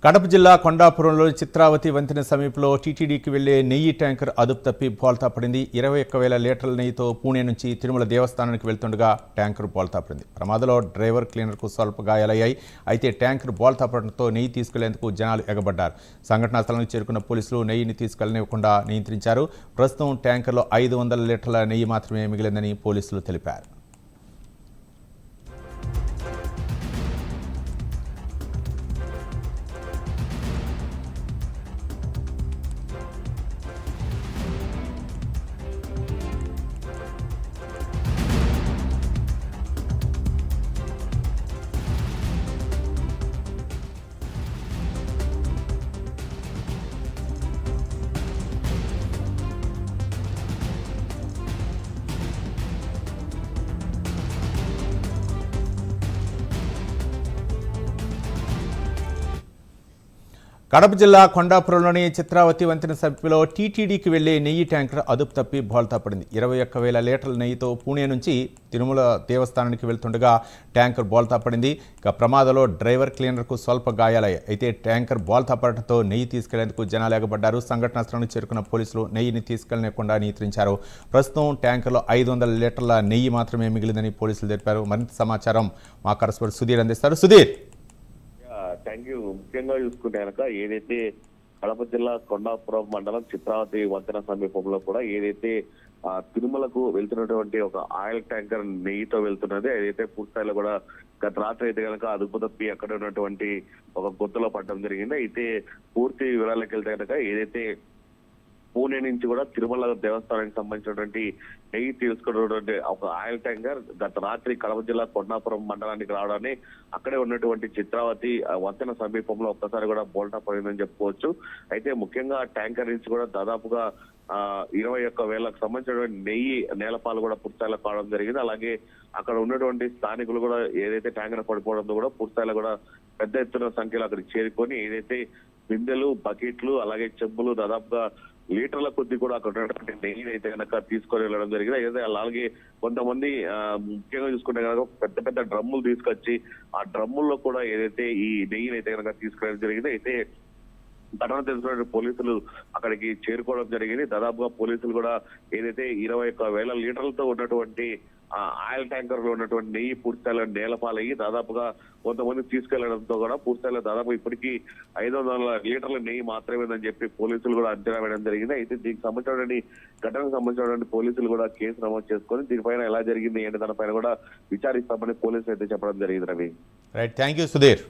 కడప జిల్లా కొండాపురంలోని చిత్రావతి వంతెన సమీపంలో టీటీడీకి వెళ్లే నెయ్యి ట్యాంకర్ అదుపు తప్పి బోల్తా పడింది. 21,000 లీటర్ల నెయ్యితో పూణే నుంచి తిరుమల దేవస్థానానికి వెళ్తుండగా ట్యాంకర్ బోల్తా పడింది. ప్రమాదంలో డ్రైవర్ క్లీనర్కు స్వల్ప గాయాలయ్యాయి. అయితే ట్యాంకర్ బోల్తా పడడంతో నెయ్యి తీసుకెళ్లేందుకు జనాలు ఎగబడ్డారు. సంఘటనా స్థలానికి చేరుకున్న పోలీసులు నెయ్యిని తీసుకెళ్లనివ్వకుండా నియంత్రించారు. ప్రస్తుతం ట్యాంకర్లో 500 లీటర్ల నెయ్యి మాత్రమే మిగిలిందని పోలీసులు తెలిపారు. కడప జిల్లా కొండాపురంలోని చిత్రావతి వంతెన సమీపంలో టీటీడీకి వెళ్లే నెయ్యి ట్యాంకర్ అదుపు తప్పి బోల్తా పడింది. 21,000 లీటర్ల నెయ్యితో పూణే నుంచి తిరుమల దేవస్థానానికి వెళ్తుండగా ట్యాంకర్ బోల్తా పడింది. ఇక ప్రమాదంలో డ్రైవర్ క్లీనర్కు స్వల్ప గాయాలయ్యాయి. అయితే ట్యాంకర్ బోల్తా పడటంతో నెయ్యి తీసుకెళ్లేందుకు జనాలు ఎగబడ్డారు. సంఘటనా స్థలానికి చేరుకున్న పోలీసులు నెయ్యిని తీసుకెళ్లకుండా నియంత్రించారు. ప్రస్తుతం ట్యాంకర్లో 500 లీటర్ల నెయ్యి మాత్రమే మిగిలిందని పోలీసులు తెలిపారు. మరింత సమాచారం మా కరెస్పాండెంట్ సుధీర్ అందిస్తారు. Sudheer, thank you. ముఖ్యంగా చూసుకుంటే కనుక ఏదైతే కడప జిల్లా కొండాపురం మండలం చిత్రావతి వంతెన సమీపంలో కూడా ఏదైతే తిరుమలకు వెళ్తున్నటువంటి ఒక ఆయిల్ ట్యాంకర్ నెయ్యితో వెళ్తున్నది ఏదైతే పూర్తిస్థాయిలో కూడా గత రాత్రి అయితే కనుక అదుపు తప్పి అక్కడ ఉన్నటువంటి ఒక గొంతులో పడడం జరిగింది. అయితే పూర్తి వివరాలకు వెళ్తే కనుక ఏదైతే పూణే నుంచి కూడా తిరుమల దేవస్థానానికి సంబంధించినటువంటి నెయ్యి తీసుకున్నటువంటి ఒక ఆయిల్ ట్యాంకర్ గత రాత్రి కడప జిల్లా కొండాపురం మండలానికి రావడాన్ని అక్కడే ఉన్నటువంటి చిత్రావతి వంతెన సమీపంలో ఒక్కసారి కూడా బోల్టా పడిందని చెప్పుకోవచ్చు. అయితే ముఖ్యంగా ట్యాంకర్ నుంచి కూడా దాదాపుగా 21,000కు సంబంధించినటువంటి నెయ్యి నేలపాలు కూడా పూర్తిస్థాయిలో కావడం జరిగింది. అలాగే అక్కడ ఉన్నటువంటి స్థానికులు కూడా ఏదైతే ట్యాంకర్ పడిపోవడంతో కూడా పూర్తిస్థాయిలో కూడా పెద్ద ఎత్తున సంఖ్యలో అక్కడికి చేరుకొని ఏదైతే బిందెలు, బకెట్లు, అలాగే చెంబులు దాదాపుగా లీటర్ల కొద్ది కూడా అక్కడ ఉన్నటువంటి నెయ్యిని అయితే కనుక తీసుకొని వెళ్ళడం జరిగింది. అయితే అలాగే కొంతమంది ముఖ్యంగా చూసుకుంటే కనుక పెద్ద పెద్ద డ్రమ్ములు తీసుకొచ్చి ఆ డ్రమ్ముల్లో కూడా ఏదైతే ఈ నెయ్యిని అయితే కనుక తీసుకెళ్ళడం జరిగింది. అయితే ఘటన తెలుసుకున్న పోలీసులు అక్కడికి చేరుకోవడం జరిగింది. దాదాపుగా పోలీసులు కూడా ఏదైతే 21,000 లీటర్లతో ఉన్నటువంటి ఆయిల్ ట్యాంకర్ లో ఉన్నటువంటి నెయ్యి పూర్తిస్థాయిలో నేలపాలయ్యి దాదాపుగా కొంతమంది తీసుకెళ్లడంతో కూడా పూర్తిస్థాయిలో దాదాపు ఇప్పటికీ 500 లీటర్ల నెయ్యి మాత్రమేదని చెప్పి పోలీసులు కూడా అంచనా వేయడం జరిగింది. అయితే దీనికి సంబంధించినటువంటి ఘటనకు సంబంధించినటువంటి పోలీసులు కూడా కేసు నమోదు చేసుకొని దీనిపైన ఎలా జరిగింది ఏంటి దానిపైన కూడా విచారిస్తామని పోలీసులు అయితే చెప్పడం జరిగింది. Ravi, right, thank you Sudheer.